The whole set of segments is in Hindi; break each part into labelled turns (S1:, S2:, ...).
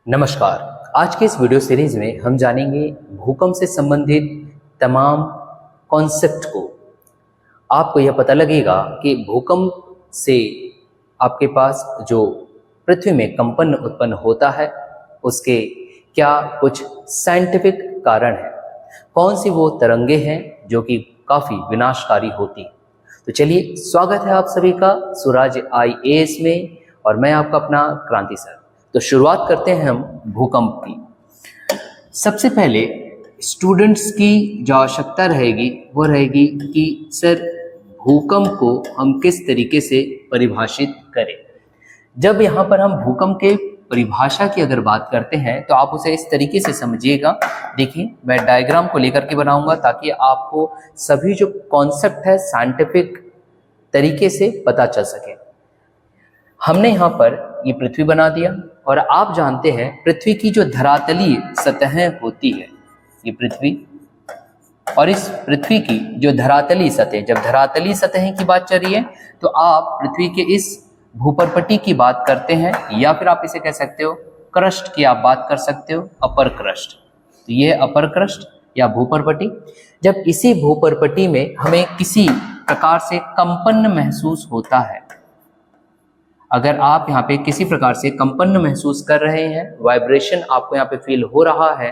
S1: नमस्कार। आज के इस वीडियो सीरीज में हम जानेंगे भूकंप से संबंधित तमाम कॉन्सेप्ट को। आपको यह पता लगेगा कि भूकंप से आपके पास जो पृथ्वी में कंपन उत्पन्न होता है उसके क्या कुछ साइंटिफिक कारण हैं, कौन सी वो तरंगे हैं जो कि काफ़ी विनाशकारी होती हैं। तो चलिए, स्वागत है आप सभी का स्वराज IAS में और मैं आपका अपना क्रांति सर। तो शुरुआत करते हैं हम भूकंप की। सबसे पहले स्टूडेंट्स की जो आवश्यकता रहेगी वो रहेगी कि सर भूकंप को हम किस तरीके से परिभाषित करें। जब यहाँ पर हम भूकंप के परिभाषा की अगर बात करते हैं तो आप उसे इस तरीके से समझिएगा। देखिए, मैं डायग्राम को लेकर के बनाऊंगा ताकि आपको सभी जो कॉन्सेप्ट है साइंटिफिक तरीके से पता चल सके। हमने यहाँ पर ये पृथ्वी बना दिया और आप जानते हैं पृथ्वी की जो धरातलीय सतहें होती है, ये पृथ्वी और इस पृथ्वी की जो धरातलीय सतह, जब धरातलीय सतहें की बात चल रही है तो आप पृथ्वी के इस भूपर्पटी की बात करते हैं या फिर आप इसे कह सकते हो क्रस्ट की आप बात कर सकते हो, अपर क्रस्ट। तो ये अपर क्रस्ट या भूपर्पटी। जब इसी भूपर्पटी में हमें किसी प्रकार से कंपन महसूस होता है, अगर आप यहाँ पे किसी प्रकार से कंपन महसूस कर रहे हैं, वाइब्रेशन आपको यहाँ पे फील हो रहा है,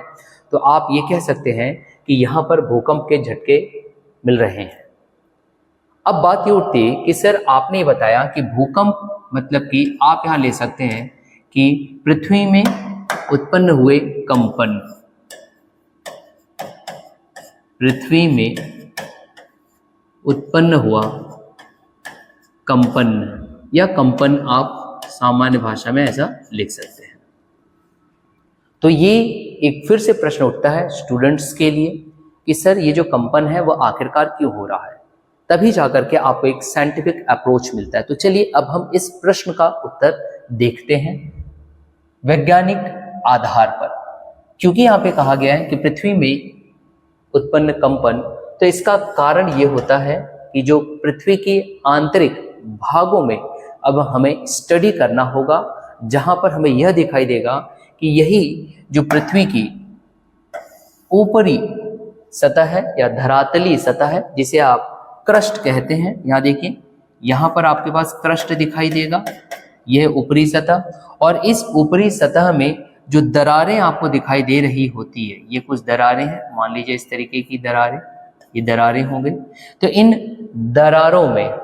S1: तो आप ये कह सकते हैं कि यहाँ पर भूकंप के झटके मिल रहे हैं। अब बात ये उठती है कि सर आपने बताया कि भूकंप मतलब कि आप यहाँ ले सकते हैं कि पृथ्वी में उत्पन्न हुए कंपन, पृथ्वी में उत्पन्न हुआ कंपन या कंपन, आप सामान्य भाषा में ऐसा लिख सकते हैं। तो ये एक फिर से प्रश्न उठता है स्टूडेंट्स के लिए कि सर ये जो कंपन है वो आखिरकार क्यों हो रहा है। तभी जाकर के आपको एक साइंटिफिक अप्रोच मिलता है। तो चलिए अब हम इस प्रश्न का उत्तर देखते हैं वैज्ञानिक आधार पर। क्योंकि यहाँ पे कहा गया है कि पृथ्वी में उत्पन्न कंपन, तो इसका कारण ये होता है कि जो पृथ्वी के आंतरिक भागों में अब हमें स्टडी करना होगा, जहां पर हमें यह दिखाई देगा कि यही जो पृथ्वी की ऊपरी सतह है या धरातलीय सतह है, जिसे आप क्रस्ट कहते हैं। यहाँ देखिए, यहाँ पर आपके पास क्रस्ट दिखाई देगा, यह ऊपरी सतह, और इस ऊपरी सतह में जो दरारें आपको दिखाई दे रही होती है, ये कुछ दरारें हैं, मान लीजिए इस तरीके की दरारें, ये दरारें हो गई। तो इन दरारों में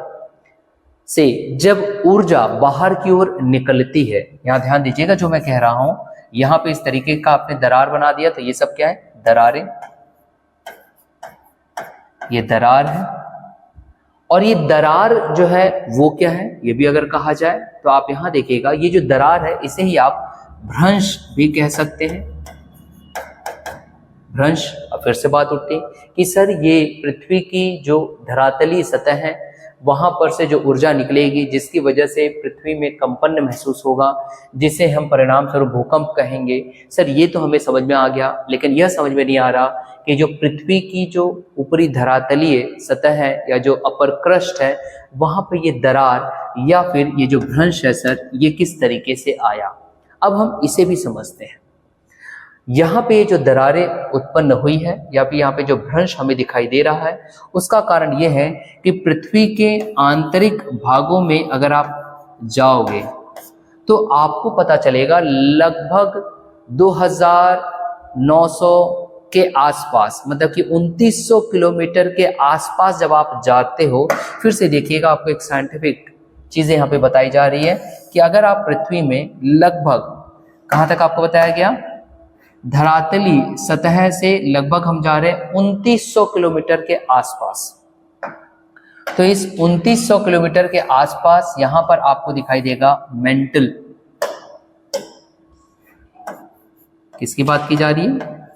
S1: से जब ऊर्जा बाहर की ओर निकलती है, यहाँ ध्यान दीजिएगा जो मैं कह रहा हूं, यहाँ पे इस तरीके का आपने दरार बना दिया, तो ये सब क्या है, दरारें, ये दरार है। और ये दरार जो है वो क्या है, ये भी अगर कहा जाए तो आप यहाँ देखिएगा, ये जो दरार है इसे ही आप भ्रंश भी कह सकते हैं, भ्रंश। अब फिर से बात उठती कि सर ये पृथ्वी की जो धरातलीय सतह है वहां पर से जो ऊर्जा निकलेगी जिसकी वजह से पृथ्वी में कंपन महसूस होगा, जिसे हम परिणाम स्वरूप भूकंप कहेंगे। सर ये तो हमें समझ में आ गया, लेकिन यह समझ में नहीं आ रहा कि जो पृथ्वी की जो ऊपरी धरातलीय सतह है या जो अपर क्रस्ट है, वहां पर ये दरार या फिर ये जो भ्रंश है सर, ये किस तरीके से आया। अब हम इसे भी समझते हैं। यहाँ पे जो दरारें उत्पन्न हुई है या फिर यहाँ पे जो भ्रंश हमें दिखाई दे रहा है, उसका कारण यह है कि पृथ्वी के आंतरिक भागों में अगर आप जाओगे तो आपको पता चलेगा लगभग 2900 के आसपास, मतलब कि 2900 किलोमीटर के आसपास जब आप जाते हो, फिर से देखिएगा आपको एक साइंटिफिक चीजें यहाँ पे बताई जा रही है कि अगर आप पृथ्वी में लगभग कहाँ तक आपको बताया गया, धरातलीय सतह से लगभग हम जा रहे हैं 2900 किलोमीटर के आसपास। तो इस 2900 किलोमीटर के आसपास यहां पर आपको दिखाई देगा मेंटल, किसकी बात की जा रही है,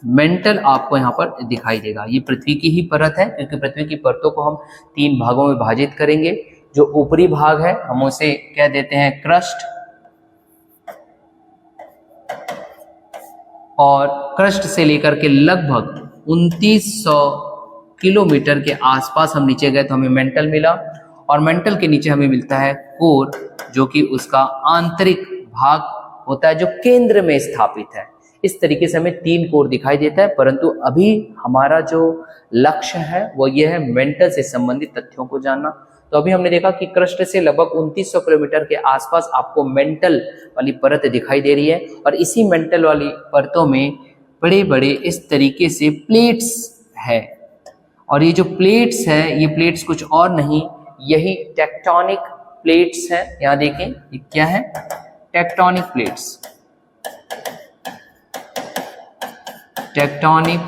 S1: मेंटल आपको यहां पर दिखाई देगा। ये पृथ्वी की ही परत है, क्योंकि पृथ्वी की परतों को हम 3 भागों में विभाजित करेंगे। जो ऊपरी भाग है हम उसे कह देते हैं क्रस्ट, और क्रस्ट से लेकर के लगभग 2900 किलोमीटर के आसपास हम नीचे गए तो हमें मेंटल मिला, और मेंटल के नीचे हमें मिलता है कोर, जो कि उसका आंतरिक भाग होता है जो केंद्र में स्थापित है। इस तरीके से हमें 3 कोर दिखाई देता है, परंतु अभी हमारा जो लक्ष्य है वो ये है मेंटल से संबंधित तथ्यों को जानना। तो अभी हमने देखा कि क्रस्ट से लगभग 2900 किलोमीटर के आसपास आपको मेंटल वाली परत दिखाई दे रही है, और इसी मेंटल वाली परतों में बड़े बड़े इस तरीके से प्लेट्स है, और ये जो प्लेट्स है ये प्लेट्स कुछ और नहीं, यही टेक्टोनिक प्लेट्स हैं। यहाँ देखें ये क्या है, टेक्टोनिक प्लेट्स, टेक्टोनिक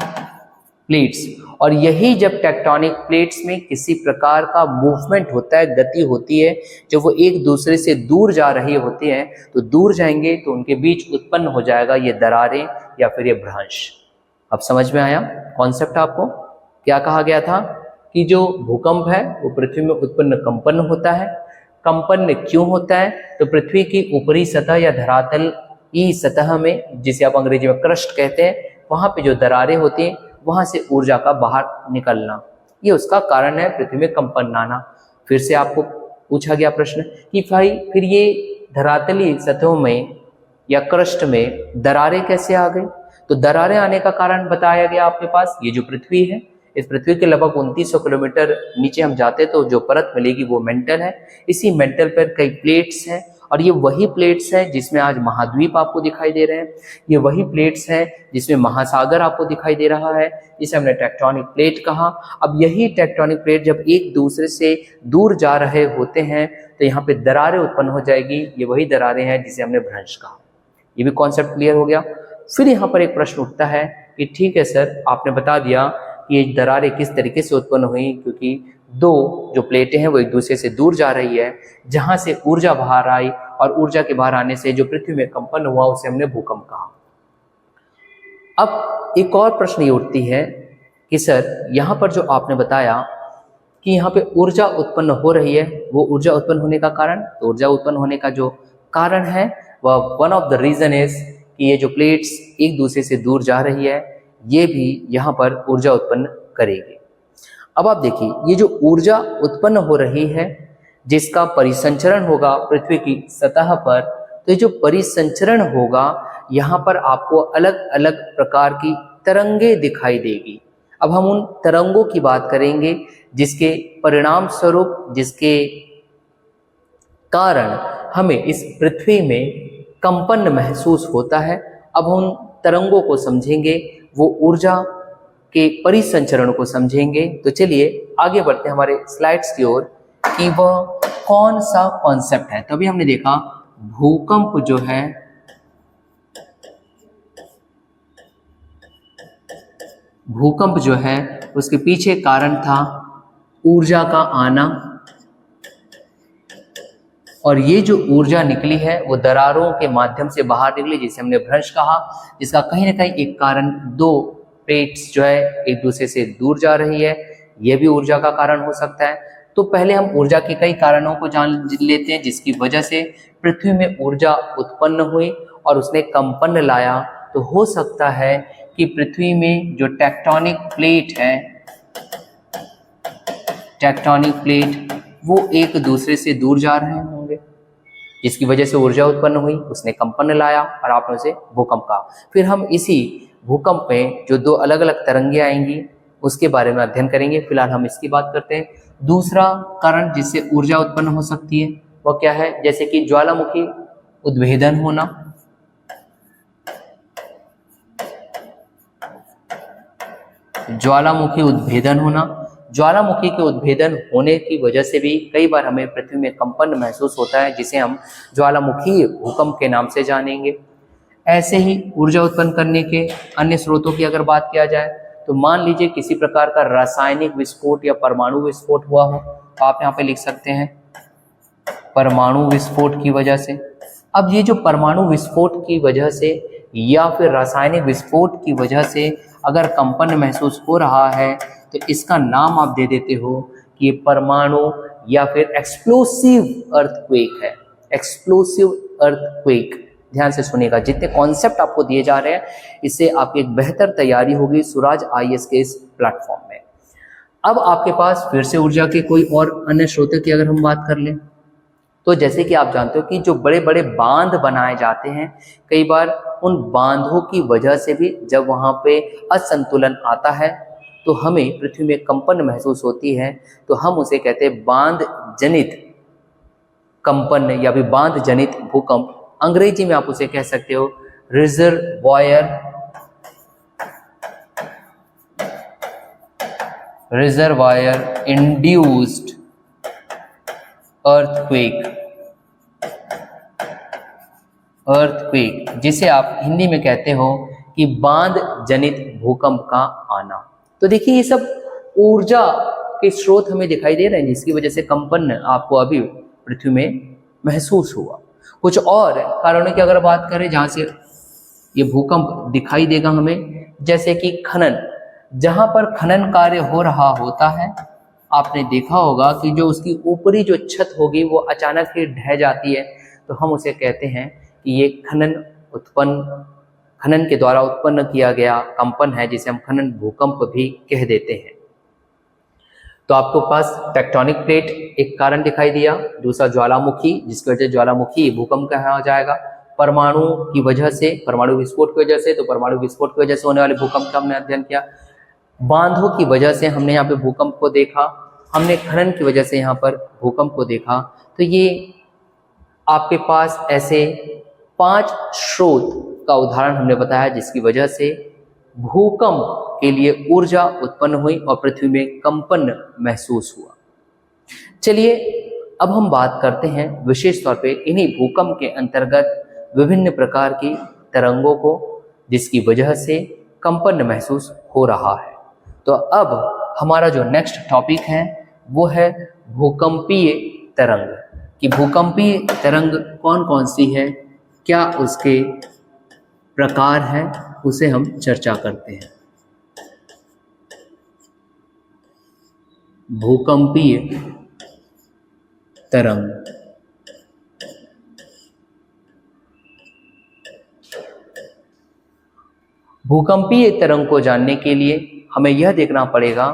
S1: प्लेट्स। और यही जब टेक्टोनिक प्लेट्स में किसी प्रकार का मूवमेंट होता है, गति होती है, जब वो एक दूसरे से दूर जा रही होती हैं, तो दूर जाएंगे तो उनके बीच उत्पन्न हो जाएगा ये दरारें या फिर ये भ्रंश। अब समझ में आया कॉन्सेप्ट आपको? क्या कहा गया था कि जो भूकंप है वो पृथ्वी में उत्पन्न कंपन होता है। कंपन क्यों होता है? तो पृथ्वी की ऊपरी सतह या धरातल की सतह में, जिसे आप अंग्रेजी में क्रस्ट कहते हैं, वहां पे जो दरारें होती हैं वहां से ऊर्जा का बाहर निकलना, ये उसका कारण है पृथ्वी में कंपन आना। फिर से आपको पूछा गया प्रश्न कि भाई फिर ये धरातलीय सतहों में या क्रस्ट में दरारें कैसे आ गई? तो दरारें आने का कारण बताया गया आपके पास, ये जो पृथ्वी है, इस पृथ्वी के लगभग 2900 किलोमीटर नीचे हम जाते तो जो परत मिलेगी वो मेंटल है। इसी मेंटल पर कई प्लेट्स हैं, और ये वही प्लेट्स हैं जिसमें आज महाद्वीप आपको दिखाई दे रहे हैं। ये वही प्लेट्स हैं जिसमें महासागर आपको दिखाई दे रहा है, जिसे हमने टेक्टोनिक प्लेट कहा। अब यही टेक्टोनिक प्लेट जब एक दूसरे से दूर जा रहे होते हैं तो यहाँ पे दरारें उत्पन्न हो जाएगी। ये वही दरारें हैं जिसे हमने भ्रंश कहा। ये भी कॉन्सेप्ट क्लियर हो गया। फिर यहाँ पर एक प्रश्न उठता है कि ठीक है सर, आपने बता दिया कि ये दरारें किस तरीके से उत्पन्न हुई, क्योंकि 2 जो प्लेटें हैं वो एक दूसरे से दूर जा रही है, जहां से ऊर्जा बाहर आई, और ऊर्जा के बाहर आने से जो पृथ्वी में कंपन हुआ उसे हमने भूकंप कहा। अब एक और प्रश्न ये उठती है कि सर यहाँ पर जो आपने बताया कि यहाँ पे ऊर्जा उत्पन्न हो रही है, वो ऊर्जा उत्पन्न होने का कारण, तो ऊर्जा उत्पन्न होने का जो कारण है वह one of the reason is कि ये जो प्लेट्स एक दूसरे से दूर जा रही है, ये भी यहाँ पर ऊर्जा उत्पन्न करेगी। अब आप देखिए, ये जो ऊर्जा उत्पन्न हो रही है जिसका परिसंचरण होगा पृथ्वी की सतह पर, तो ये जो परिसंचरण होगा यहाँ पर आपको अलग अलग प्रकार की तरंगे दिखाई देगी। अब हम उन तरंगों की बात करेंगे जिसके परिणाम स्वरूप, जिसके कारण हमें इस पृथ्वी में कंपन महसूस होता है। अब हम तरंगों को समझेंगे, वो ऊर्जा के परिसंचरण को समझेंगे। तो चलिए आगे बढ़ते हैं हमारे स्लाइड्स की ओर कि वह कौन सा कॉन्सेप्ट है। तो अभी हमने देखा भूकंप जो है उसके पीछे कारण था ऊर्जा का आना, और ये जो ऊर्जा निकली है वो दरारों के माध्यम से बाहर निकली, जिसे हमने भ्रंश कहा, जिसका कहीं ना कहीं एक कारण 2 प्लेट्स जो है एक दूसरे से दूर जा रही है, यह भी ऊर्जा का कारण हो सकता है। तो पहले हम ऊर्जा के कई कारणों को जान लेते हैं जिसकी वजह से पृथ्वी में ऊर्जा उत्पन्न हुई और उसने कंपन लाया। तो हो सकता है कि पृथ्वी में जो टेक्टोनिक प्लेट है, टेक्टोनिक प्लेट वो एक दूसरे से दूर जा रहे होंगे, जिसकी वजह से ऊर्जा उत्पन्न हुई, उसने कंपन लाया और आपने उसे भूकंप कहा। फिर हम इसी भूकंप में जो 2 अलग अलग तरंगे आएंगी उसके बारे में अध्ययन करेंगे। फिलहाल हम इसकी बात करते हैं। दूसरा कारण जिससे ऊर्जा उत्पन्न हो सकती है वह क्या है? जैसे कि ज्वालामुखी उद्भेदन होना, ज्वालामुखी उद्भेदन होना। ज्वालामुखी के उद्भेदन होने की वजह से भी कई बार हमें पृथ्वी में कंपन महसूस होता है, जिसे हम ज्वालामुखी भूकंप के नाम से जानेंगे। ऐसे ही ऊर्जा उत्पन्न करने के अन्य स्रोतों की अगर बात किया जाए तो मान लीजिए किसी प्रकार का रासायनिक विस्फोट या परमाणु विस्फोट हुआ हो, तो आप यहाँ पे लिख सकते हैं परमाणु विस्फोट की वजह से। अब ये जो परमाणु विस्फोट की वजह से या फिर रासायनिक विस्फोट की वजह से अगर कंपन महसूस हो रहा है तो इसका नाम आप दे देते हो कि ये परमाणु या फिर एक्सप्लोसिव अर्थक्वेक है। एक्सप्लोसिव अर्थक्वेक, ध्यान से सुनिएगा, जितने कॉन्सेप्ट आपको दिए जा रहे हैं इससे आपकी एक बेहतर तैयारी होगी स्वराज IAS के इस प्लेटफॉर्म में। अब आपके पास फिर से ऊर्जा के कोई और अन्य स्रोत की अगर हम बात कर लें तो जैसे कि आप जानते हो कि जो बड़े बड़े बांध बनाए जाते हैं, कई बार उन बांधों की वजह से भी जब वहाँ पे असंतुलन आता है तो हमें पृथ्वी में कंपन महसूस होती है, तो हम उसे कहते हैं बांध जनित कंपन या फिर बांध जनित भूकंप। अंग्रेजी में आप उसे कह सकते हो रिजर्वायर इंड्यूस्ड अर्थक्वेक, जिसे आप हिंदी में कहते हो कि बांध जनित भूकंप का आना। तो देखिए ये सब ऊर्जा के स्रोत हमें दिखाई दे रहे हैं जिसकी वजह से कंपन आपको अभी पृथ्वी में महसूस हुआ। कुछ और कारणों की अगर बात करें जहाँ से ये भूकंप दिखाई देगा हमें, जैसे कि खनन, जहाँ पर खनन कार्य हो रहा होता है, आपने देखा होगा कि जो उसकी ऊपरी जो छत होगी वो अचानक ही ढह जाती है, तो हम उसे कहते हैं कि ये खनन के द्वारा उत्पन्न किया गया कंपन है, जिसे हम खनन भूकंप भी कह देते हैं। तो आपको पास टेक्टोनिक प्लेट एक कारण दिखाई दिया, दूसरा ज्वालामुखी, जिसकी वजह से ज्वालामुखी भूकंप कहा जाएगा, परमाणु की वजह से, परमाणु विस्फोट की वजह से, तो परमाणु विस्फोट की वजह से होने वाले भूकंप का हमने अध्ययन किया। बांधों की वजह से हमने यहाँ पे भूकंप को देखा, हमने खनन की वजह से यहाँ पर भूकंप को देखा। तो ये आपके पास ऐसे 5 स्रोत का उदाहरण हमने बताया जिसकी वजह से भूकंप के लिए ऊर्जा उत्पन्न हुई और पृथ्वी में कंपन महसूस हुआ। चलिए अब हम बात करते हैं विशेष तौर पे इन्हीं भूकंप के अंतर्गत विभिन्न प्रकार की तरंगों को जिसकी वजह से कंपन महसूस हो रहा है। तो अब हमारा जो नेक्स्ट टॉपिक है वो है भूकंपीय तरंग, कि भूकंपीय तरंग कौन कौन सी है, क्या उसके प्रकार हैं, उसे हम चर्चा करते हैं। भूकंपीय तरंग, भूकंपीय तरंग को जानने के लिए हमें यह देखना पड़ेगा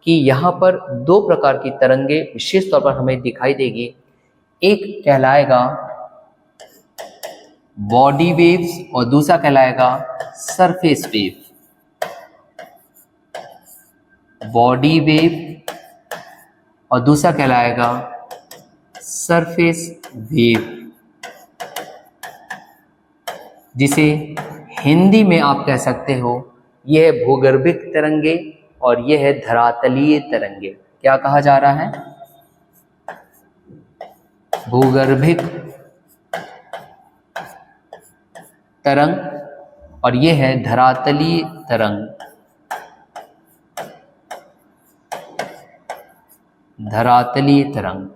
S1: कि यहाँ पर 2 प्रकार की तरंगे विशेष तौर पर हमें दिखाई देगी। एक कहलाएगा बॉडी वेव्स और दूसरा कहलाएगा सरफेस वेव। बॉडी वेव और दूसरा कहलाएगा सरफेस वेव, जिसे हिंदी में आप कह सकते हो यह है भूगर्भिक तरंगे और यह है धरातलीय तरंगे। क्या कहा जा रहा है? भूगर्भिक तरंग और यह है धरातलीय तरंग। धरातलीय तरंग।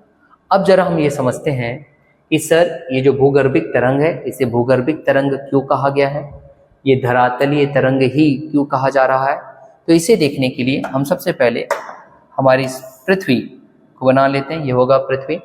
S1: अब जरा हम ये समझते हैं कि सर ये जो भूगर्भिक तरंग है इसे भूगर्भिक तरंग क्यों कहा गया है, ये धरातलीय तरंग ही क्यों कहा जा रहा है। तो इसे देखने के लिए हम सबसे पहले हमारी पृथ्वी को बना लेते हैं। ये होगा पृथ्वी।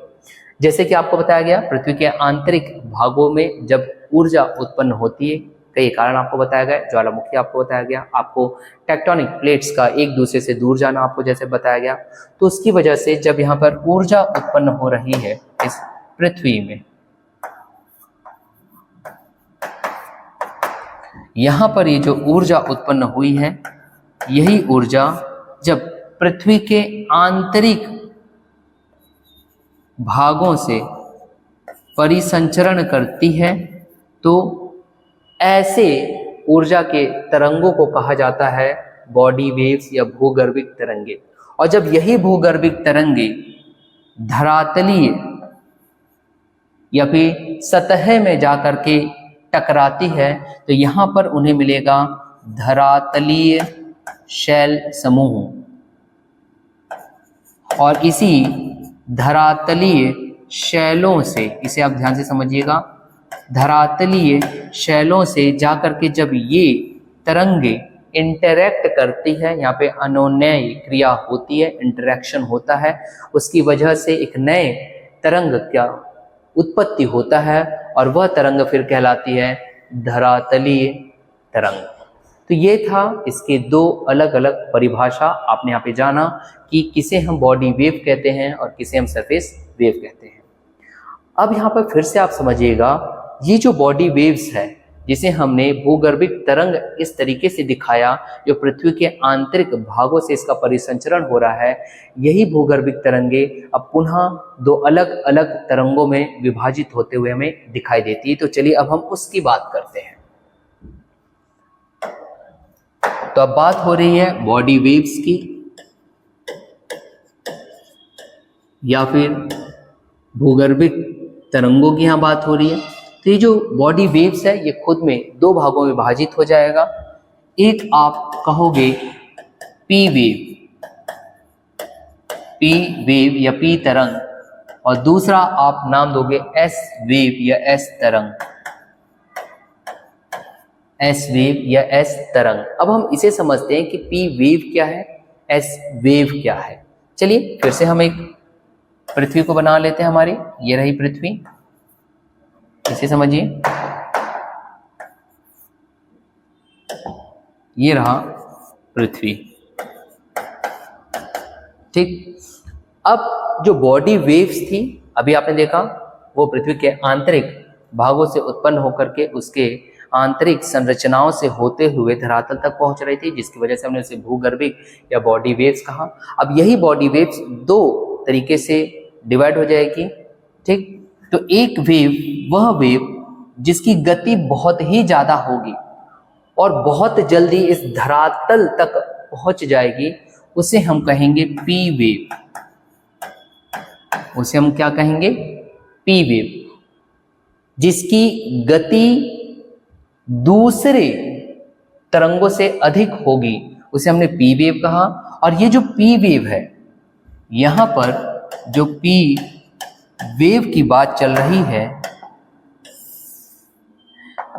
S1: जैसे कि आपको बताया गया पृथ्वी के आंतरिक भागों में जब ऊर्जा उत्पन्न होती है, कई कारण आपको बताया गया, ज्वालामुखी आपको बताया गया, आपको टेक्टोनिक प्लेट्स का एक दूसरे से दूर जाना आपको जैसे बताया गया, तो उसकी वजह से जब यहाँ पर ऊर्जा उत्पन्न हो रही है इस पृथ्वी में, यहाँ पर ये जो ऊर्जा उत्पन्न हुई है यही ऊर्जा जब पृथ्वी के आंतरिक भागों से परिसंचरण करती है तो ऐसे ऊर्जा के तरंगों को कहा जाता है बॉडी वेव्स या भूगर्भिक तरंगे। और जब यही भूगर्भिक तरंगे धरातलीय या फिर सतह में जाकर के टकराती है तो यहाँ पर उन्हें मिलेगा धरातलीय शैल समूह। और इसी धरातलीय शैलों से, इसे आप ध्यान से समझिएगा, धरातलीय शैलों से जाकर के जब ये तरंगे इंटरैक्ट करती है, यहाँ पे अनोन्यायी क्रिया होती है, इंटरेक्शन होता है, उसकी वजह से एक नए तरंग क्या उत्पत्ति होता है और वह तरंग फिर कहलाती है धरातलीय तरंग। तो ये था इसके 2 अलग अलग परिभाषा। आपने यहाँ पे जाना कि किसे हम बॉडी वेव कहते हैं और किसे हम सरफेस वेव कहते हैं। अब यहाँ पर फिर से आप समझिएगा, ये जो बॉडी वेव्स है जिसे हमने भूगर्भिक तरंग इस तरीके से दिखाया, जो पृथ्वी के आंतरिक भागों से इसका परिसंचरण हो रहा है, यही भूगर्भिक तरंगे अब पुनः दो अलग अलग तरंगों में विभाजित होते हुए हमें दिखाई देती है। तो चलिए अब हम उसकी बात करते हैं। तो अब बात हो रही है बॉडी वेव्स की, या फिर भूगर्भिक तरंगों की यहाँ बात हो रही है। तो ये जो बॉडी वेव्स है ये खुद में दो भागों में विभाजित हो जाएगा। एक आप कहोगे पी वेव या पी तरंग, और दूसरा आप नाम दोगे एस वेव या एस तरंग, एस वेव या एस तरंग। अब हम इसे समझते हैं कि पी वेव क्या है, एस वेव क्या है। चलिए फिर से हम एक पृथ्वी को बना लेते हैं हमारी, ये रही पृथ्वी, इसे समझिए, ये रहा पृथ्वी, ठीक। अब जो बॉडी वेव्स थी अभी आपने देखा वो पृथ्वी के आंतरिक भागों से उत्पन्न होकर के उसके आंतरिक संरचनाओं से होते हुए धरातल तक पहुंच रही थी, जिसकी वजह से हमने उसे भूगर्भिक या बॉडी वेव्स कहा। अब यही बॉडी वेव्स दो तरीके से डिवाइड हो जाएगी, ठीक। तो एक वेव, वह वेव जिसकी गति बहुत ही ज्यादा होगी और बहुत जल्दी इस धरातल तक पहुंच जाएगी, उसे हम कहेंगे पी वेव। उसे हम क्या कहेंगे? P wave. जिसकी गति दूसरे तरंगों से अधिक होगी उसे हमने पी वेव कहा। और ये जो पी वेव है, यहां पर जो पी वेव की बात चल रही है,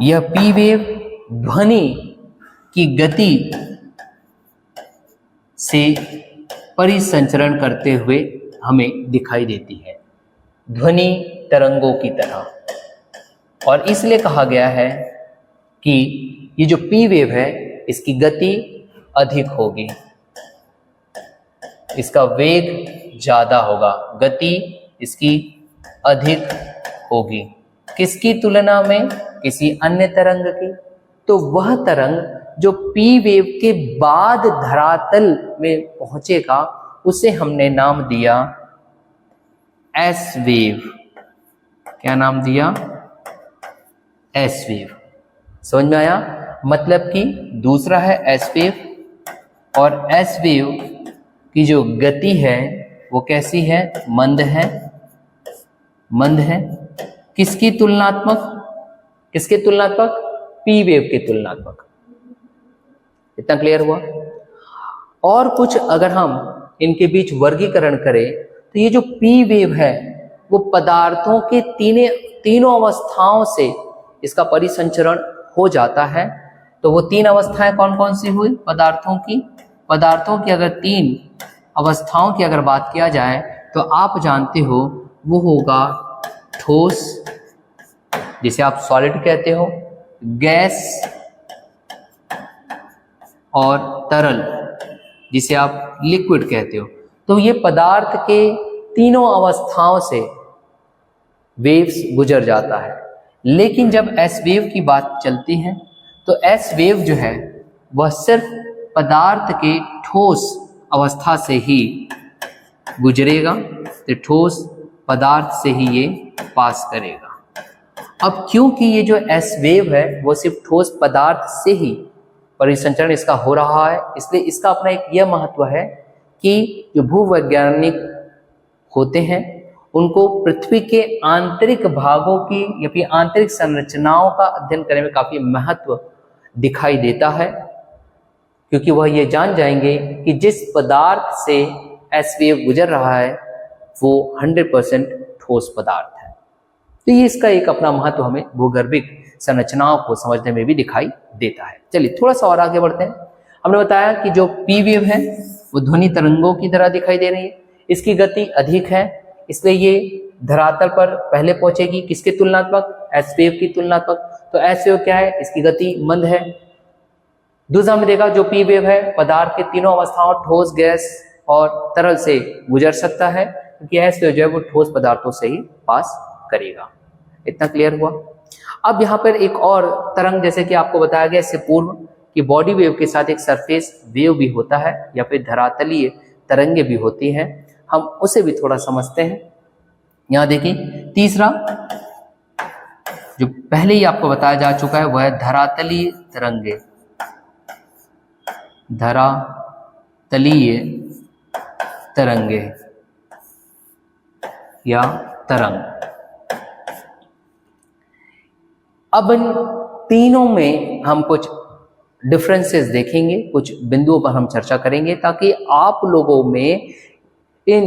S1: यह पी वेव ध्वनि की गति से परिसंचरण करते हुए हमें दिखाई देती है, ध्वनि तरंगों की तरह। और इसलिए कहा गया है कि ये जो पी वेव है इसकी गति अधिक होगी, इसका वेग ज्यादा होगा, गति इसकी अधिक होगी। किसकी तुलना में? किसी अन्य तरंग की। तो वह तरंग जो पी वेव के बाद धरातल में पहुंचेगा उसे हमने नाम दिया एस वेव। क्या नाम दिया? S wave. समझ में आया? मतलब कि दूसरा है एस वेव, और एस वेव की जो गति है वो कैसी है? मंद है, मंद है। किसकी तुलनात्मक? किसके तुलनात्मक? पी वेव के तुलनात्मक। इतना क्लियर हुआ? और कुछ अगर हम इनके बीच वर्गीकरण करें तो ये जो पी वेव है वो पदार्थों के तीनों अवस्थाओं से इसका परिसंचरण हो जाता है। तो वो तीन अवस्थाएं कौन कौन सी हुई पदार्थों की? पदार्थों की अगर तीन अवस्थाओं की अगर बात किया जाए तो आप जानते हो वो होगा ठोस, जिसे आप सॉलिड कहते हो, गैस और तरल, जिसे आप लिक्विड कहते हो। तो ये पदार्थ के तीनों अवस्थाओं से वेव्स गुजर जाता है। लेकिन जब एस वेव की बात चलती है तो एस वेव जो है वह सिर्फ पदार्थ के ठोस अवस्था से ही गुजरेगा, तो ठोस पदार्थ से ही ये पास करेगा। अब क्योंकि ये जो एस वेव है वो सिर्फ ठोस पदार्थ से ही परिसंचरण इसका हो रहा है, इसलिए इसका अपना एक यह महत्व है कि जो भूवैज्ञानिक होते हैं उनको पृथ्वी के आंतरिक भागों की या फिर आंतरिक संरचनाओं का अध्ययन करने में काफी महत्व दिखाई देता है, क्योंकि वह ये जान जाएंगे कि जिस पदार्थ से एस वेव गुजर रहा है वो 100% ठोस पदार्थ है। तो ये इसका एक अपना महत्व हमें भूगर्भिक संरचनाओं को समझने में भी दिखाई देता है। चलिए थोड़ा सा और आगे बढ़ते हैं। हमने बताया कि जो पी वेव है वो ध्वनि तरंगों की तरह दिखाई दे रही है, इसकी गति अधिक है, इसलिए ये धरातल पर पहले पहुंचेगी। किसके तुलनात्मक? एस वेव की तुलनात्मक। तो एस वेव क्या है? इसकी गति मंद है। दूसरा हमने देखा जो पी वेव है पदार्थ के तीनों अवस्थाओं ठोस, गैस और तरल से गुजर सकता है, क्योंकि एस वेव जो है वो ठोस पदार्थों से ही पास करेगा। इतना क्लियर हुआ। अब यहाँ पर एक और तरंग, जैसे कि आपको बताया गया इससे पूर्व कि बॉडी वेव के साथ एक सरफेस वेव भी होता है या फिर धरातलीय तरंगे भी होती हैं, हम उसे भी थोड़ा समझते हैं। यहाँ देखिए तीसरा जो पहले ही आपको बताया जा चुका है वह है धरातलीय तरंगे। धरातलीय तरंगे या तरंग। अब इन तीनों में हम कुछ डिफरेंसेस देखेंगे, कुछ बिंदुओं पर हम चर्चा करेंगे ताकि आप लोगों में इन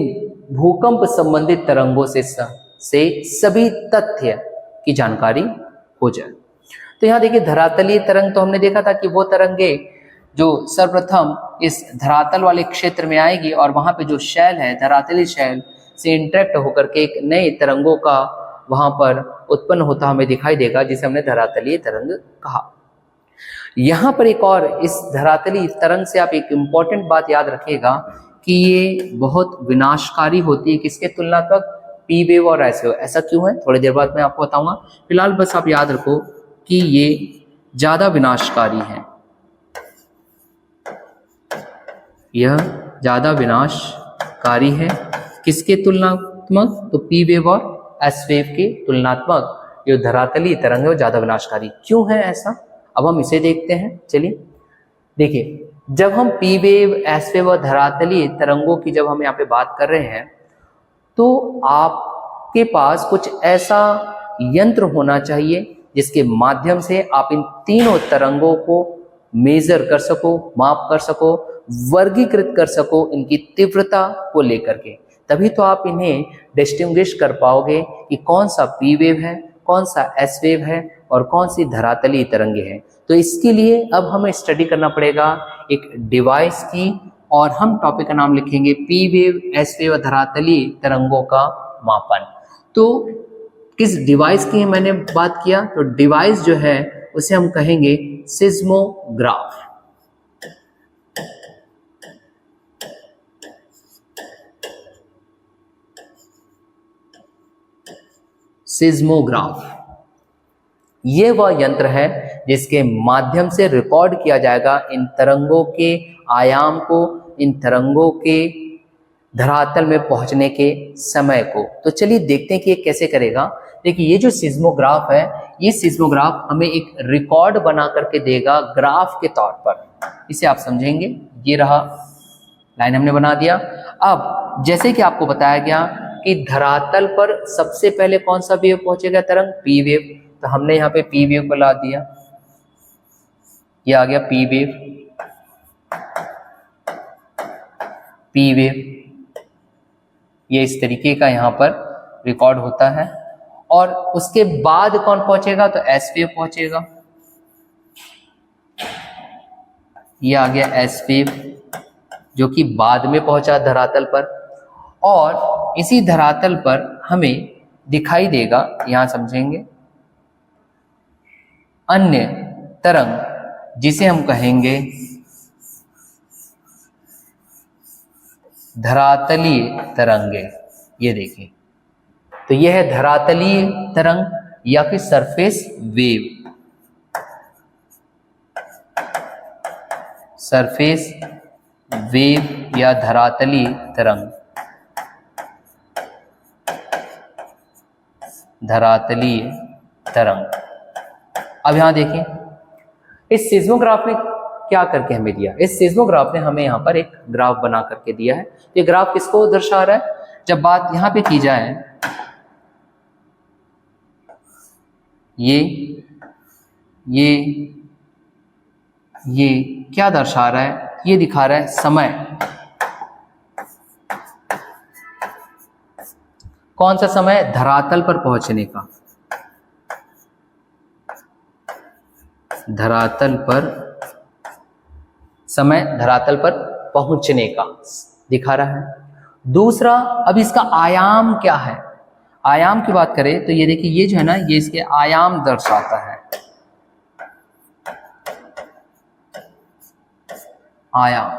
S1: भूकंप संबंधित तरंगों से सभी तथ्य की जानकारी हो जाए। तो यहाँ देखिए धरातलीय तरंग तो हमने देखा था कि वो तरंगे जो सर्वप्रथम इस धरातल वाले क्षेत्र में आएगी और वहां पे जो शैल है धरातलीय शैल से इंटरेक्ट होकर के एक नए तरंगों का वहां पर उत्पन्न होता हमें दिखाई देगा, जिसे हमने धरातलीय तरंग कहा। यहां पर एक और इस धरातलीय तरंग से आप एक इंपॉर्टेंट बात याद रखिएगा कि ये बहुत विनाशकारी होती है। किसके तुलनात्मक? पी वेव और एस वेव। ऐसा क्यों है थोड़ी देर बाद मैं आपको बताऊंगा। फिलहाल बस आप याद रखो कि ये ज्यादा विनाशकारी है। यह ज्यादा विनाशकारी है किसके तुलनात्मक? तो पी वेव और एस वेव के तुलनात्मक जो धरातलीय तरंग है वो ज्यादा विनाशकारी। क्यों है ऐसा? अब हम इसे देखते हैं। चलिए देखिए, जब हम पी वेव, एस वेव और धरातलीय तरंगों की जब हम यहाँ पे बात कर रहे हैं तो आपके पास कुछ ऐसा यंत्र होना चाहिए जिसके माध्यम से आप इन तीनों तरंगों को मेजर कर सको, माप कर सको, वर्गीकृत कर सको इनकी तीव्रता को लेकर के। तभी तो आप इन्हें डिस्टिंग्विश कर पाओगे कि कौन सा पी वेव है, कौन सा एस वेव है और कौन सी धरातलीय तरंगे हैं। तो इसके लिए अब हमें स्टडी करना पड़ेगा एक डिवाइस की, और हम टॉपिक का नाम लिखेंगे पी वेव, एस वेव और धरातलीय तरंगों का मापन। तो किस डिवाइस की मैंने बात किया? तो डिवाइस जो है उसे हम कहेंगे सिस्मोग्राफ। सिस्मोग्राफ ये वह यंत्र है जिसके माध्यम से रिकॉर्ड किया जाएगा इन तरंगों के आयाम को, इन तरंगों के धरातल में पहुंचने के समय को। तो चलिए देखते हैं कि ये कैसे करेगा। देखिए ये जो सिस्मोग्राफ है, ये सिस्मोग्राफ हमें एक रिकॉर्ड बना करके देगा ग्राफ के तौर पर। इसे आप समझेंगे। ये रहा, लाइन हमने बना दिया। अब जैसे कि आपको बताया गया कि धरातल पर सबसे पहले कौन सा वेव पहुंचेगा? तरंग पी वेव। तो हमने यहाँ पे पी वेव को ला दिया, ये आ गया पी वेव। पी वेव ये इस तरीके का यहाँ पर रिकॉर्ड होता है। और उसके बाद कौन पहुंचेगा? तो एस वेव पहुंचेगा। ये आ गया एस वेव जो कि बाद में पहुंचा धरातल पर, और इसी धरातल पर हमें दिखाई देगा, यहां समझेंगे, अन्य तरंग जिसे हम कहेंगे धरातलीय तरंगे। ये देखिए, तो यह है धरातलीय तरंग या फिर सरफेस वेव। सरफेस वेव या धरातलीय तरंग। धरातलीय तरंग। अब यहां देखें, इस सिस्मोग्राफ ने क्या करके हमें दिया? इस सिस्मोग्राफ ने हमें यहां पर एक ग्राफ बना करके दिया है। ये ग्राफ किसको दर्शा रहा है? जब बात यहां पे की जाए, ये क्या दर्शा रहा है? ये दिखा रहा है समय। कौन सा समय? धरातल पर पहुंचने का। धरातल पर समय, धरातल पर पहुंचने का दिखा रहा है। दूसरा, अब इसका आयाम क्या है? आयाम की बात करें तो ये देखिए, ये जो है ना, ये इसके आयाम दर्शाता है। आयाम।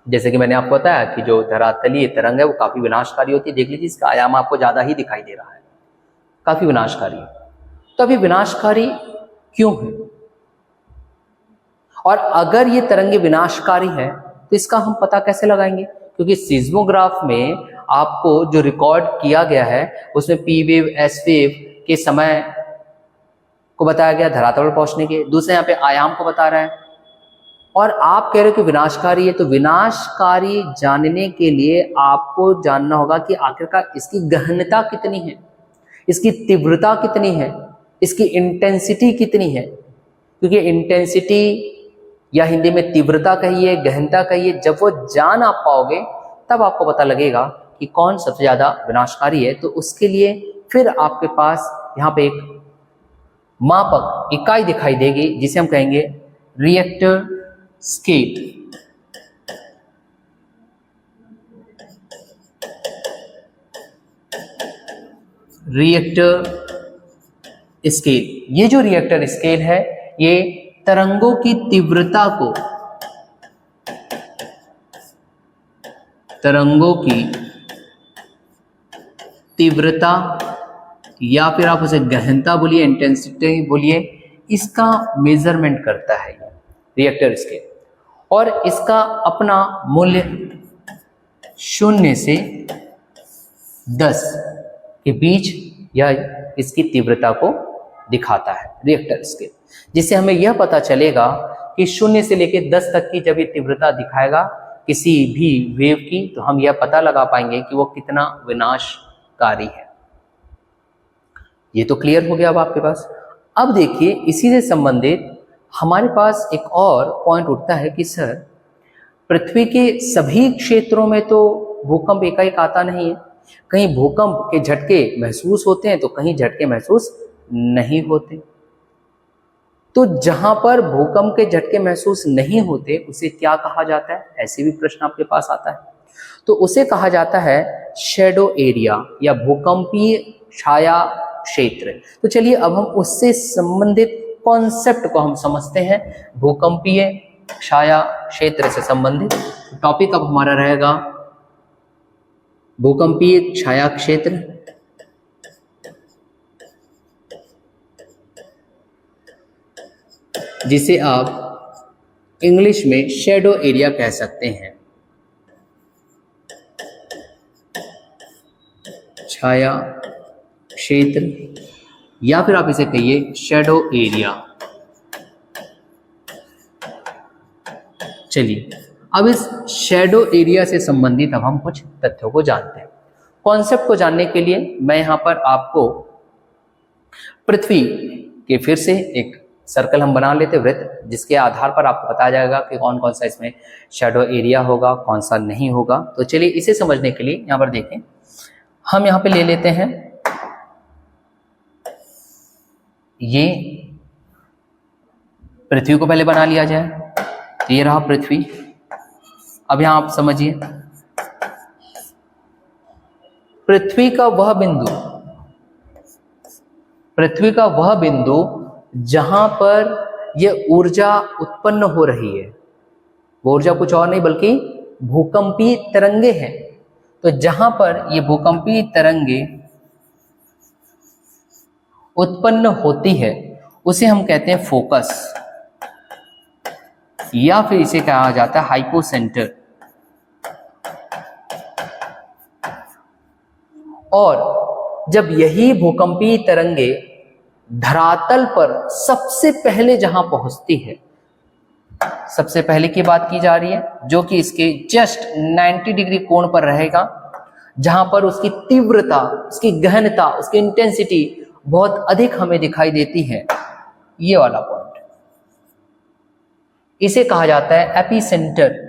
S1: जैसे कि मैंने आपको बताया कि जो धरातलीय तरंग है वो काफी विनाशकारी होती है। देख लीजिए इसका आयाम आपको ज्यादा ही दिखाई दे रहा है, काफी विनाशकारी। तो अभी विनाशकारी क्यों है, और अगर ये तरंगे विनाशकारी है तो इसका हम पता कैसे लगाएंगे? क्योंकि सिज्मोग्राफ में आपको जो रिकॉर्ड किया गया है उसमें पी वेव एस वेव के समय को बताया गया धरातल पर पहुंचने के, दूसरे यहाँ पे आयाम को बता रहा है, और आप कह रहे हो कि विनाशकारी है। तो विनाशकारी जानने के लिए आपको जानना होगा कि आखिरकार इसकी गहनता कितनी है, इसकी तीव्रता कितनी है, इसकी इंटेंसिटी कितनी है। क्योंकि इंटेंसिटी या हिंदी में तीव्रता कहिए, गहनता कहिए, जब वो जान आप पाओगे तब आपको पता लगेगा कि कौन सबसे ज्यादा विनाशकारी है। तो उसके लिए फिर आपके पास यहाँ पे एक मापक इकाई दिखाई देगी जिसे हम कहेंगे रिएक्टर स्केल। रिएक्टर स्केल, ये जो रिएक्टर स्केल है ये तरंगों की तीव्रता को, तरंगों की तीव्रता या फिर आप उसे गहनता बोलिए, इंटेंसिटी बोलिए, इसका मेजरमेंट करता है रिएक्टर स्केल। और इसका अपना मूल्य 0 से 10 के बीच यह इसकी तीव्रता को दिखाता है रिएक्टर स्केल, जिससे हमें यह पता चलेगा कि 0 से लेकर 10 तक की जब ये तीव्रता दिखाएगा किसी भी वेव की, तो हम यह पता लगा पाएंगे कि वो कितना विनाशकारी है। ये तो क्लियर हो गया अब आपके पास। अब देखिए इसी से संबंधित हमारे पास एक और पॉइंट उठता है कि सर पृथ्वी के सभी क्षेत्रों में तो भूकंप एकाएक आता नहीं है, कहीं भूकंप के झटके महसूस होते हैं तो कहीं झटके महसूस नहीं होते। तो जहां पर भूकंप के झटके महसूस नहीं होते उसे क्या कहा जाता है? ऐसे भी प्रश्न आपके पास आता है। तो उसे कहा जाता है शैडो एरिया या भूकंपीय छाया क्षेत्र। तो चलिए अब हम उससे संबंधित कॉन्सेप्ट को हम समझते हैं, भूकंपीय छाया क्षेत्र से संबंधित टॉपिक अब हमारा रहेगा भूकंपीय छाया क्षेत्र, जिसे आप इंग्लिश में शैडो एरिया कह सकते हैं। छाया क्षेत्र या फिर आप इसे कहिए शैडो एरिया। चलिए अब इस शैडो एरिया से संबंधित अब हम कुछ तथ्यों को जानते हैं। कॉन्सेप्ट को जानने के लिए मैं यहां पर आपको पृथ्वी के फिर से एक सर्कल हम बना लेते वृत्त, जिसके आधार पर आपको बताया जाएगा कि कौन कौन सा इसमें शैडो एरिया होगा, कौन सा नहीं होगा। तो चलिए इसे समझने के लिए यहां पर देखें, हम यहां पे ले लेते हैं ये पृथ्वी को पहले बना लिया जाए। तो ये रहा पृथ्वी। अब यहां आप समझिए पृथ्वी का वह बिंदु जहां पर यह ऊर्जा उत्पन्न हो रही है, वो ऊर्जा कुछ और नहीं बल्कि भूकंपीय तरंगे हैं। तो जहां पर ये भूकंपीय तरंगे उत्पन्न होती है उसे हम कहते हैं फोकस, या फिर इसे कहा जाता है हाइपोसेंटर। और जब यही भूकंपीय तरंगे धरातल पर सबसे पहले जहां पहुंचती है, सबसे पहले की बात की जा रही है, जो कि इसके जस्ट 90 डिग्री कोण पर रहेगा, जहां पर उसकी तीव्रता, उसकी गहनता, उसकी इंटेंसिटी बहुत अधिक हमें दिखाई देती है, ये वाला पॉइंट, इसे कहा जाता है एपिसेंटर।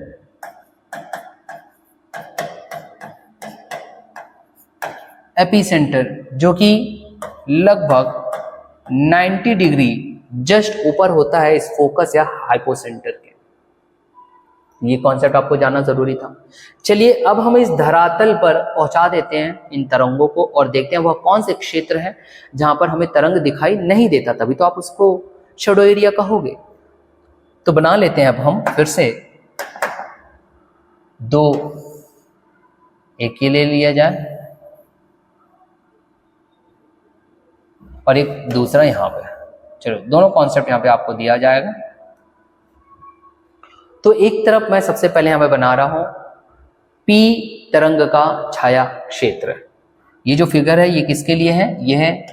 S1: एपिसेंटर जो कि लगभग 90 डिग्री जस्ट ऊपर होता है इस फोकस या हाइपोसेंटर के। ये कॉन्सेप्ट आपको जानना जरूरी था। चलिए अब हम इस धरातल पर पहुंचा देते हैं इन तरंगों को और देखते हैं वह कौन से क्षेत्र है जहां पर हमें तरंग दिखाई नहीं देता, तभी तो आप उसको शैडो एरिया कहोगे। तो बना लेते हैं अब हम फिर से दो एक ये ले लिया जाए और एक दूसरा यहाँ पे। चलो दोनों कॉन्सेप्ट यहाँ पे आपको दिया जाएगा। तो एक तरफ मैं सबसे पहले यहाँ पे बना रहा हूं P तरंग का छाया क्षेत्र। ये जो फिगर है ये किसके लिए है? ये है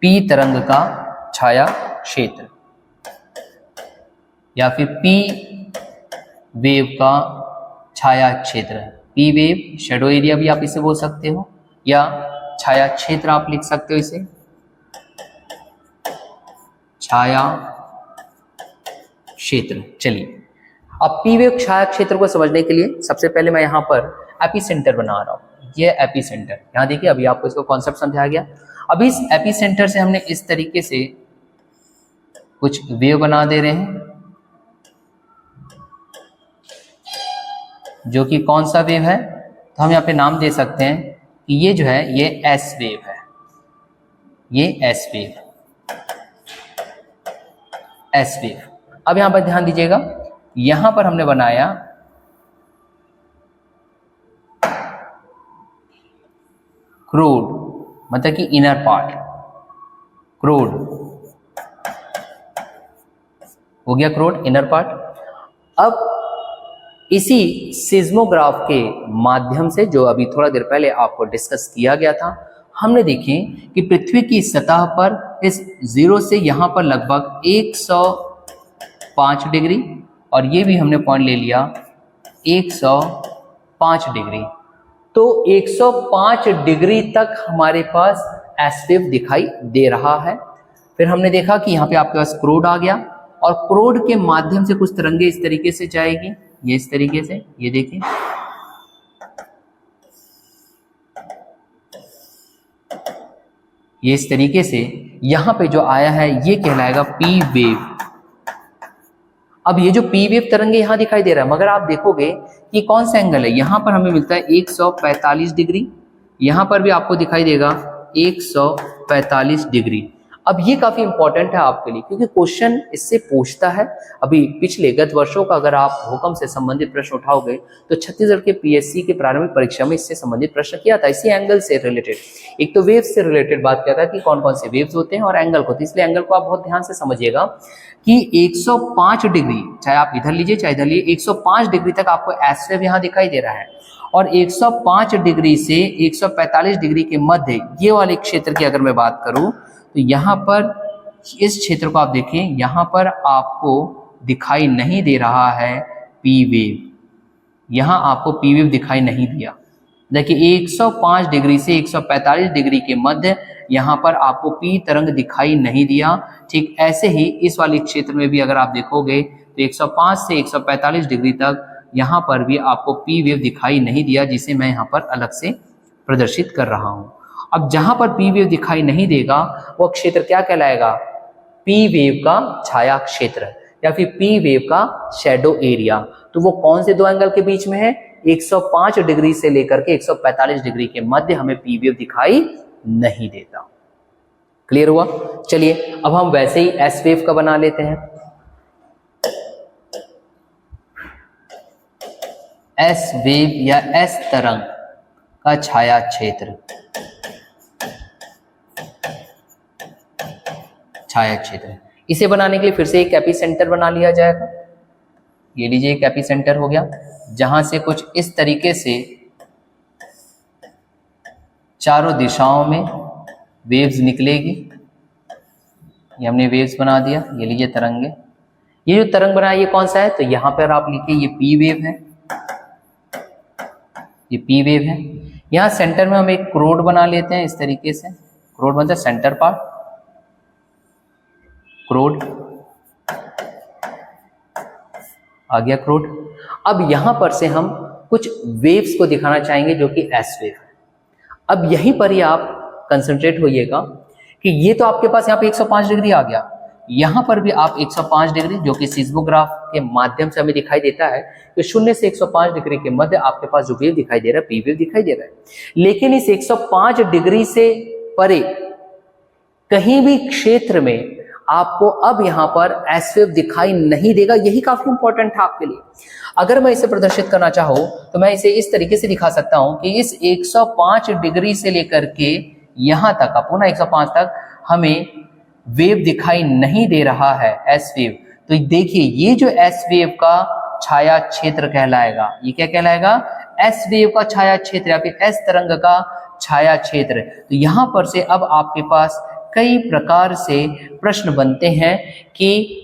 S1: P तरंग का छाया क्षेत्र या फिर P वेव का छाया क्षेत्र। P वेव शैडो एरिया भी आप इसे बोल सकते हो या छाया क्षेत्र आप लिख सकते हो इसे, छाया क्षेत्र। चलिए अब P वेव छाया क्षेत्र को समझने के लिए सबसे पहले मैं यहाँ पर एपिसेंटर बना रहा हूँ। ये एपिसेंटर, यहाँ देखिए अभी आपको इसको कॉन्सेप्ट समझाया गया। अभी इस एपिसेंटर से हमने इस तरीके से कुछ वेव बना दे रहे हैं, जो कि कौन सा वेव है? तो हम यहाँ पे नाम दे सकते हैं कि ये जो है ये एस वेव है, ये एस वेव, एस वेव। अब यहाँ पर ध्यान दीजिएगा, यहाँ पर हमने बनाया क्रोड, मतलब कि इनर पार्ट, क्रोड हो गया, क्रोड इनर पार्ट। अब इसी सिज्मोग्राफ के माध्यम से, जो अभी थोड़ा देर पहले आपको डिस्कस किया गया था, हमने देखें कि पृथ्वी की सतह पर इस जीरो से यहाँ पर लगभग 105 डिग्री, और ये भी हमने पॉइंट ले लिया 105 डिग्री। तो 105 डिग्री तक हमारे पास एस वेव दिखाई दे रहा है। फिर हमने देखा कि यहाँ पे आपके पास क्रोड आ गया, और क्रोड के माध्यम से कुछ तरंगे इस तरीके से जाएगी, ये इस तरीके से, ये देखिए ये इस तरीके से यहां पे जो आया है ये कहलाएगा पी वेव। अब ये जो पी वेव तरंगे यहां दिखाई दे रहा है, मगर आप देखोगे कि कौन सा एंगल है, यहां पर हमें मिलता है 145 डिग्री, यहां पर भी आपको दिखाई देगा 145 डिग्री। अब ये काफी इंपॉर्टेंट है आपके लिए, क्योंकि क्वेश्चन इससे पूछता है। अभी पिछले गत वर्षों का अगर आप भूकंप से संबंधित प्रश्न उठाओगे तो छत्तीसगढ़ के पीएससी के प्रारंभिक परीक्षा में इससे संबंधित प्रश्न किया था, इसी एंगल से रिलेटेड। एक तो वेव से रिलेटेड बात किया था कि कौन कौन से वेव्स होते हैं, और एंगल को, तो इसलिए एंगल को आप बहुत ध्यान से समझिएगा कि 105 डिग्री, चाहे आप इधर लीजिए चाहे इधर लीजिए, 105 डिग्री तक आपको एस वेव यहाँ दिखाई दे रहा है। और 105 डिग्री से 145 डिग्री के मध्य ये वाले क्षेत्र की अगर मैं बात करूं, तो यहाँ पर इस क्षेत्र को आप देखें, यहाँ पर आपको दिखाई नहीं दे रहा है पी वेव, यहाँ आपको पी वेव दिखाई नहीं दिया। देखिए 105 डिग्री से 145 डिग्री के मध्य यहाँ पर आपको पी तरंग दिखाई नहीं दिया। ठीक ऐसे ही इस वाले क्षेत्र में भी अगर आप देखोगे तो 105 से 145 डिग्री तक यहाँ पर भी आपको पी वेव दिखाई नहीं दिया, जिसे मैं यहाँ पर अलग से प्रदर्शित कर रहा हूँ। अब जहां पर पी वेव दिखाई नहीं देगा वो क्षेत्र क्या कहलाएगा? पी वेव का छाया क्षेत्र या फिर पी वेव का शैडो एरिया। तो वो कौन से दो एंगल के बीच में है? 105 डिग्री से लेकर के 145 डिग्री के मध्य हमें पी वेव दिखाई नहीं देता। क्लियर हुआ? चलिए अब हम वैसे ही एस वेव का बना लेते हैं। एस वेव या एस तरंग का छाया क्षेत्र, छाया क्षेत्र, इसे बनाने के लिए फिर से एक एपिसेंटर बना लिया जाएगा। ये लीजिए एक एपिसेंटर हो गया, जहां से कुछ इस तरीके से चारों दिशाओं में वेव्स निकलेगी। ये हमने वेव्स बना दिया, ये लीजिए तरंगे। ये जो तरंग बना है ये कौन सा है? तो यहां पर आप लिखिए ये पी वेव है, ये पी वेव है। यहाँ सेंटर में हम एक क्रोड बना लेते हैं इस तरीके से, क्रोड मतलब सेंटर पार्ट, क्रोड आ गया क्रोड। अब यहां पर से हम कुछ वेव्स को दिखाना चाहेंगे जो कि एस वेव है। अब यहीं पर ही आप कंसंट्रेट होइएगा कि ये तो आपके पास यहाँ पे 105 डिग्री आ गया, यहां पर भी आप 105 डिग्री जो कि सिस्मोग्राफ के माध्यम से हमें दिखाई देता है, तो 0 से 105 डिग्री के मध्य आपके पास जो वेव दिखाई दे रहा है पी वेव दिखाई दे रहा है। लेकिन इस 105 डिग्री से परे कहीं भी क्षेत्र में आपको अब यहाँ पर एस वेव दिखाई नहीं देगा। यही काफी इंपॉर्टेंट था आपके लिए। अगर मैं इसे प्रदर्शित करना चाहूँ तो मैं इसे इस तरीके से दिखा सकता हूँ कि इस 105 डिग्री से लेकर के यहाँ तक, पुनः 105 तक हमें वेव दिखाई नहीं दे रहा है, एस वेव। तो देखिए ये जो एस वेव का छाया क्षेत्र कहलाएगा, ये क्या कहलाएगा? एस वेव का छाया क्षेत्र या फिर एस तरंग का छाया क्षेत्र। तो यहां पर से अब आपके पास कई प्रकार से प्रश्न बनते हैं कि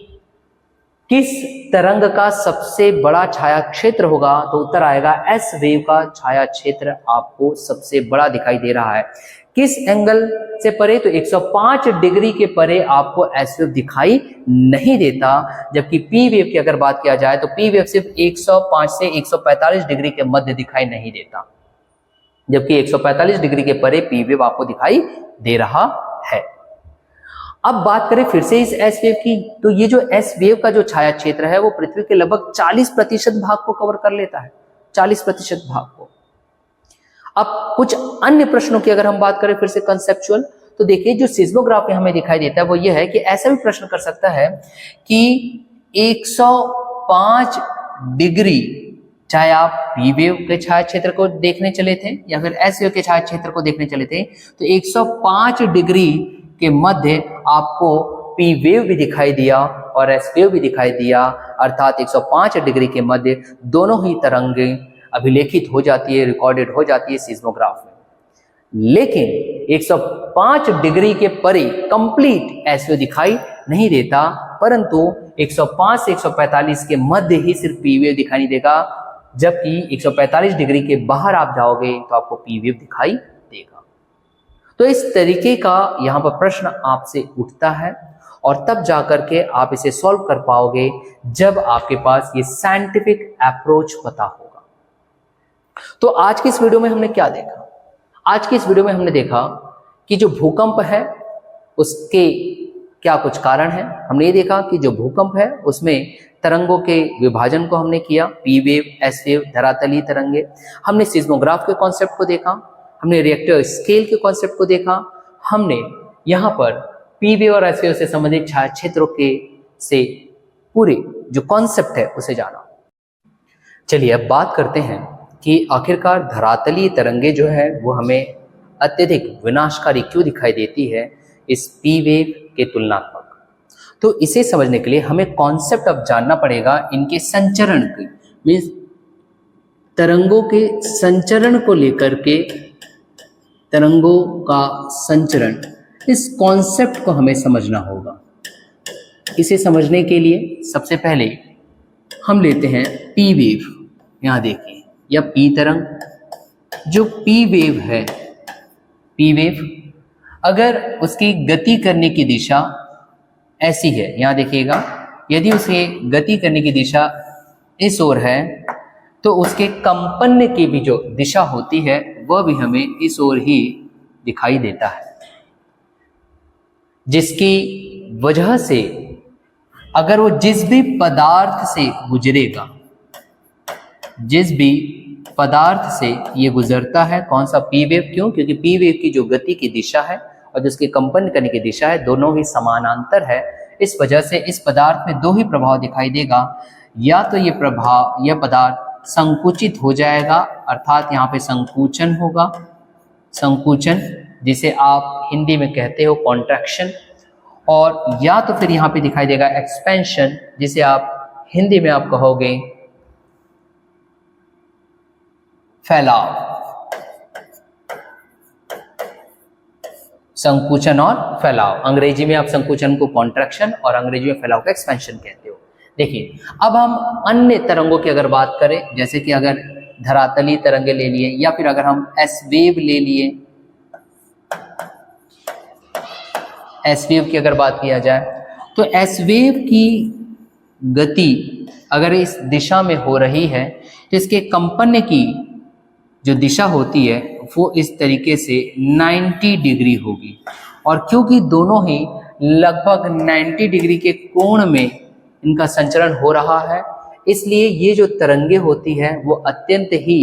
S1: किस तरंग का सबसे बड़ा छाया क्षेत्र होगा, तो उत्तर आएगा एस वेव का छाया क्षेत्र आपको सबसे बड़ा दिखाई दे रहा है। किस एंगल से परे? तो 105 डिग्री के परे आपको एस वेव दिखाई नहीं देता। जबकि पी वेव की अगर बात किया जाए तो पी वेव सिर्फ 105 से 145 डिग्री के मध्य दिखाई नहीं देता, जबकि 145 डिग्री के परे पी वेव आपको दिखाई दे रहा है। अब बात करें फिर से इस एस वेव की, तो ये जो एस वेव का जो छाया क्षेत्र है वो पृथ्वी के लगभग 40% भाग को कवर कर लेता है, 40% भाग को। अब कुछ अन्य प्रश्नों की अगर हम बात करें फिर से कंसेप्चुअल, तो देखिए जो सिस्मोग्राफ में हमें दिखाई देता है वो ये है कि ऐसा भी प्रश्न कर सकता है कि 105 डिग्री, चाहे आप पी वेव के छाया क्षेत्र को देखने चले थे या फिर एस वेव के छाया क्षेत्र को देखने चले थे, तो 105 डिग्री के मध्य आपको पी वेव भी दिखाई दिया और एस वेव भी दिखाई दिया, अर्थात 105 डिग्री के मध्य दोनों ही तरंगें अभिलेखित हो जाती है, रिकॉर्डेड हो जाती है सिस्मोग्राफ में। लेकिन 105 डिग्री के परे कंप्लीट एस वेव दिखाई नहीं देता, परंतु 105 से 145 के मध्य ही सिर्फ पी वेव दिखाई नहीं देगा, जबकि 145 डिग्री के बाहर आप जाओगे तो आपको पी वेव दिखाई देगा। तो इस तरीके का यहाँ पर प्रश्न आपसे उठता है और तब जाकर के आप इसे सॉल्व कर पाओगे जब आपके पास ये साइंटिफिक अप्रोच पता होगा। तो आज की इस वीडियो में हमने क्या देखा? आज की इस वीडियो में हमने देखा कि जो भूकंप है उसके क्या कुछ कारण है। हमने ये देखा कि जो भूकंप है उसमें तरंगों के विभाजन को हमने किया, पी वेव, एस वेव, धरातलीय तरंगे। हमने सिस्मोग्राफ के कॉन्सेप्ट को देखा, हमने रिएक्टर स्केल के कॉन्सेप्ट को देखा, हमने यहाँ पर पी वेव और एस वेव से संबंधित छाया क्षेत्रों के से पूरे जो कॉन्सेप्ट है उसे जाना। चलिए अब बात करते हैं कि आखिरकार धरातलीय तरंगे जो है वो हमें अत्यधिक विनाशकारी क्यों दिखाई देती है इस पी वेव के तुलनात्मक। तो इसे समझने के लिए हमें कॉन्सेप्ट अब जानना पड़ेगा इनके संचरण की, मीन्स तरंगों के संचरण को लेकर के, तरंगों का संचरण, इस कॉन्सेप्ट को हमें समझना होगा। इसे समझने के लिए सबसे पहले हम लेते हैं पी वेव। यहाँ देखिए या पी तरंग, जो पी वेव है, पी वेव अगर उसकी गति करने की दिशा ऐसी है, यहाँ देखिएगा, यदि उसे गति करने की दिशा इस ओर है तो उसके कंपन की भी जो दिशा होती है वह भी हमें इस ओर ही दिखाई देता है, जिसकी वजह से अगर वो जिस भी पदार्थ से गुजरेगा, जिस भी पदार्थ से ये गुजरता है, कौन सा? P wave. क्यों? क्योंकि पी वेव की जो गति की दिशा है और जिसके कंपन करने की दिशा है दोनों ही समानांतर है। इस वजह से इस पदार्थ में दो ही प्रभाव दिखाई देगा, या तो ये प्रभाव, यह पदार्थ संकुचित हो जाएगा, अर्थात यहाँ पे संकुचन होगा, संकुचन जिसे आप हिंदी में कहते हो कॉन्ट्रैक्शन, और या तो फिर यहाँ पे दिखाई देगा एक्सपेंशन, जिसे आप हिंदी में आप कहोगे फैलाव। संकुचन और फैलाव, अंग्रेजी में आप संकुचन को कॉन्ट्रैक्शन और अंग्रेजी में फैलाव को एक्सपेंशन कहते हो। देखिए अब हम अन्य तरंगों की अगर बात करें, जैसे कि अगर धरातलीय तरंगे ले लिए या फिर अगर हम एस वेव ले लिए, एस वेव की अगर बात किया जाए तो एस वेव की गति अगर इस दिशा में हो रही है तो इसके कंपन की जो दिशा होती है वो इस तरीके से 90 डिग्री होगी, और क्योंकि दोनों ही लगभग 90 डिग्री के कोण में इनका संचरण हो रहा है, इसलिए ये जो तरंगे होती है वो अत्यंत ही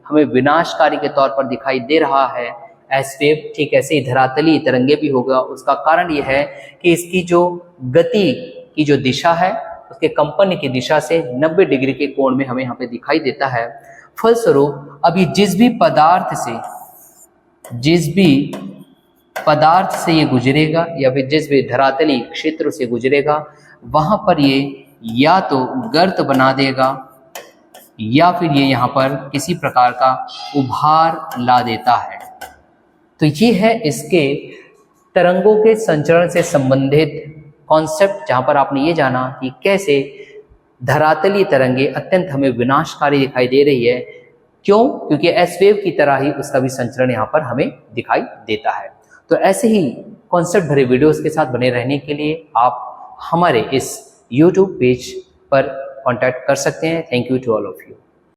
S1: हमें विनाशकारी के तौर पर दिखाई दे रहा है एस वेव, ठीक ऐसे ही धरातलीय तरंगे भी होगा। उसका कारण यह है कि इसकी जो गति की जो दिशा है उसके कंपन की दिशा से 90 डिग्री के कोण में हमें यहाँ पे दिखाई देता है। फलस्वरूप अभी जिस भी पदार्थ से ये गुजरेगा या फिर जिस भी धरातलीय क्षेत्र से गुजरेगा वहां पर ये या तो गर्त बना देगा या फिर ये यहाँ पर किसी प्रकार का उभार ला देता है। तो ये है इसके तरंगों के संचरण से संबंधित कॉन्सेप्ट, जहां पर आपने ये जाना कि कैसे धरातलीय तरंगे अत्यंत हमें विनाशकारी दिखाई दे रही है। क्यों? क्योंकि एस वेव की तरह ही उसका भी संचरण यहाँ पर हमें दिखाई देता है। तो ऐसे ही कॉन्सेप्ट भरे वीडियोस के साथ बने रहने के लिए आप हमारे इस YouTube पेज पर कांटेक्ट कर सकते हैं। Thank you to all of you.